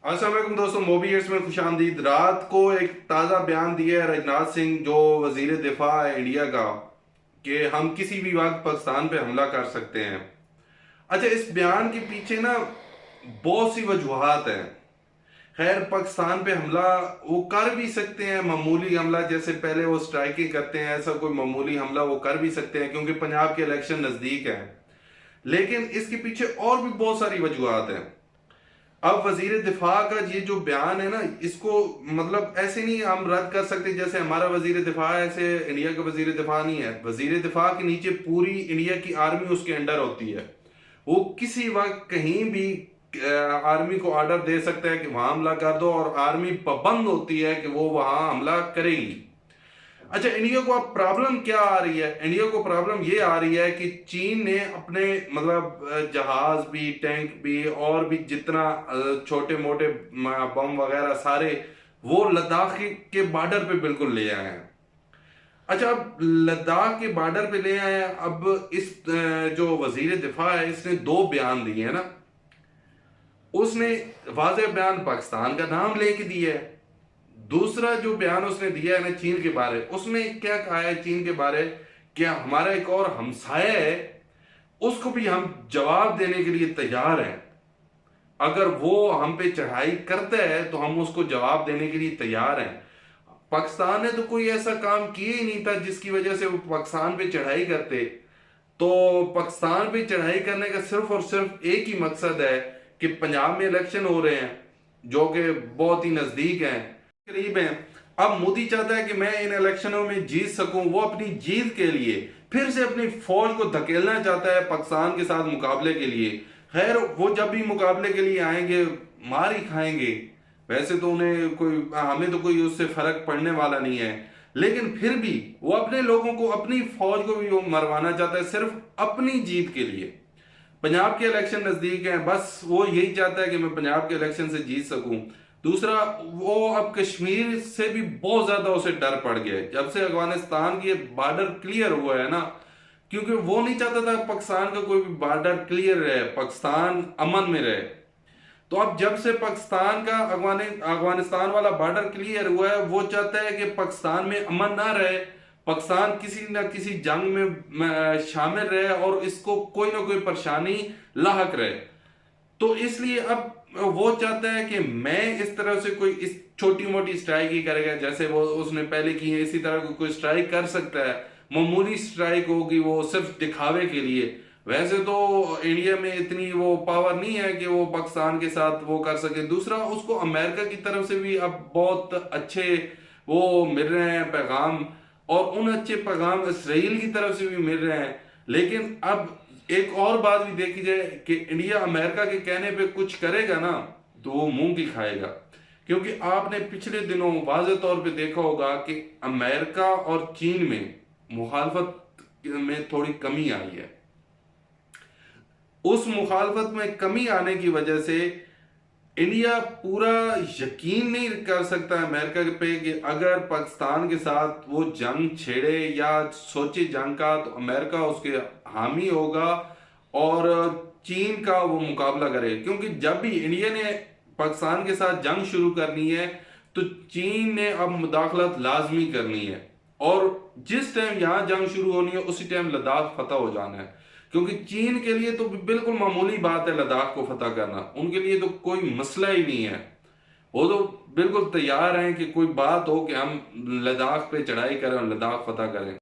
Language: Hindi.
अस्सलाम वालेकुम दोस्तों, मोबीएट्स में खुशामदीद। रात को एक ताज़ा बयान दिया है राजनाथ सिंह, जो वजीर दिफा है इंडिया का, कि हम किसी भी वक्त पाकिस्तान पे हमला कर सकते हैं। अच्छा, इस बयान के पीछे ना बहुत सी वजूहात हैं। खैर, पाकिस्तान पे हमला वो कर भी सकते हैं, मामूली हमला जैसे पहले वो स्ट्राइकिंग करते हैं, ऐसा कोई मामूली हमला वो कर भी सकते हैं क्योंकि पंजाब के इलेक्शन नज़दीक हैं। लेकिन इसके पीछे और भी बहुत सारी वजूहात हैं। अब वजीर दिफा का ये जो बयान है ना, इसको मतलब ऐसे नहीं हम रद्द कर सकते जैसे हमारा वजीर दिफा है, ऐसे इंडिया का वजीर दिफा नहीं है। वजीर दिफा के नीचे पूरी इंडिया की आर्मी उसके अंडर होती है। वो किसी वक्त कहीं भी आर्मी को ऑर्डर दे सकता है कि वहां हमला कर दो, और आर्मी पाबंद होती है कि वो वहां हमला करेगी। अच्छा, इंडिया को अब प्रॉब्लम क्या आ रही है? इंडिया को प्रॉब्लम ये आ रही है कि चीन ने अपने मतलब जहाज भी, टैंक भी, और भी जितना छोटे मोटे बम वगैरह सारे वो लद्दाख के बॉर्डर पे बिल्कुल ले आए हैं। अच्छा, अब लद्दाख के बॉर्डर पे ले आए हैं। अब इस जो वजीर दिफा है, इसने दो बयान दिए हैं ना। उसने वाज़ेह बयान पाकिस्तान का नाम लेके दिया है। दूसरा जो बयान उसने दिया है ना चीन के बारे, उसमें क्या कहा है चीन के बारे? क्या हमारा एक और हमसाया है, उसको भी हम जवाब देने के लिए तैयार हैं। अगर वो हम पे चढ़ाई करता है तो हम उसको जवाब देने के लिए तैयार हैं। पाकिस्तान ने तो कोई ऐसा काम किया ही नहीं था जिसकी वजह से वो पाकिस्तान पे चढ़ाई करते। तो पाकिस्तान पे चढ़ाई करने का सिर्फ और सिर्फ एक ही मकसद है कि पंजाब में इलेक्शन हो रहे हैं, जो कि बहुत ही नजदीक हैं, करीब हैं। अब मोदी चाहता है कि मैं इन इलेक्शनों में जीत सकूं। वो अपनी जीत के लिए फिर से अपनी फौज को धकेलना चाहता है पाकिस्तान के साथ मुकाबले के लिए। खैर, वो जब भी मुकाबले के लिए आएंगे मार ही खाएंगे। वैसे तो उन्हें कोई, हमें तो कोई उससे फर्क पड़ने वाला नहीं है, लेकिन फिर भी वो अपने लोगों को, अपनी फौज को भी वो मरवाना चाहता है सिर्फ अपनी जीत के लिए। पंजाब के इलेक्शन नजदीक हैं, बस वो यही चाहता है कि मैं पंजाब के इलेक्शन से जीत सकूं। दूसरा, वो अब कश्मीर से भी बहुत ज्यादा उसे डर पड़ गया है जब से अफगानिस्तान की बॉर्डर क्लियर हुआ है ना। क्योंकि वो नहीं चाहता था पाकिस्तान का कोई भी बॉर्डर क्लियर रहे, पाकिस्तान अमन में रहे। तो अब जब से पाकिस्तान का अफगानिस्तान वाला बॉर्डर क्लियर हुआ है, वो चाहता है कि पाकिस्तान में अमन ना रहे, पाकिस्तान किसी न किसी जंग में शामिल रहे और इसको कोई ना कोई परेशानी लाहक रहे। तो इसलिए अब वो चाहता है कि मैं इस तरह से कोई इस छोटी मोटी स्ट्राइक ही करेगा जैसे वो उसने पहले की है, इसी तरह कोई स्ट्राइक कर सकता है। मामूली स्ट्राइक होगी, वो सिर्फ दिखावे के लिए। वैसे तो इंडिया में इतनी वो पावर नहीं है कि वो पाकिस्तान के साथ वो कर सके। दूसरा, उसको अमेरिका की तरफ से भी अब बहुत अच्छे वो मिल रहे हैं पैगाम, और उन अच्छे पैगाम इसराइल की तरफ से भी मिल रहे हैं। लेकिन अब एक और बात भी देखी जाए कि इंडिया अमेरिका के कहने पे कुछ करेगा ना, तो वो मुंह की खाएगा। क्योंकि आपने पिछले दिनों वाज़ेह तौर पे देखा होगा कि अमेरिका और चीन में मुखालफत में थोड़ी कमी आई है। उस मुखालफत में कमी आने की वजह से इंडिया पूरा यकीन नहीं कर सकता अमेरिका पे कि अगर पाकिस्तान के साथ वो जंग छेड़े या सोचे जंग का, तो अमेरिका उसके हामी होगा और चीन का वो मुकाबला करे। क्योंकि जब भी इंडिया ने पाकिस्तान के साथ जंग शुरू करनी है, तो चीन ने अब मुदाखलत लाजमी करनी है। और जिस टाइम यहाँ जंग शुरू होनी है उसी टाइम लद्दाख फतह हो जाना है। क्योंकि चीन के लिए तो बिल्कुल मामूली बात है लद्दाख को फतह करना, उनके लिए तो कोई मसला ही नहीं है। वो तो बिल्कुल तैयार हैं कि कोई बात हो कि हम लद्दाख पे चढ़ाई करें और लद्दाख फतह करें।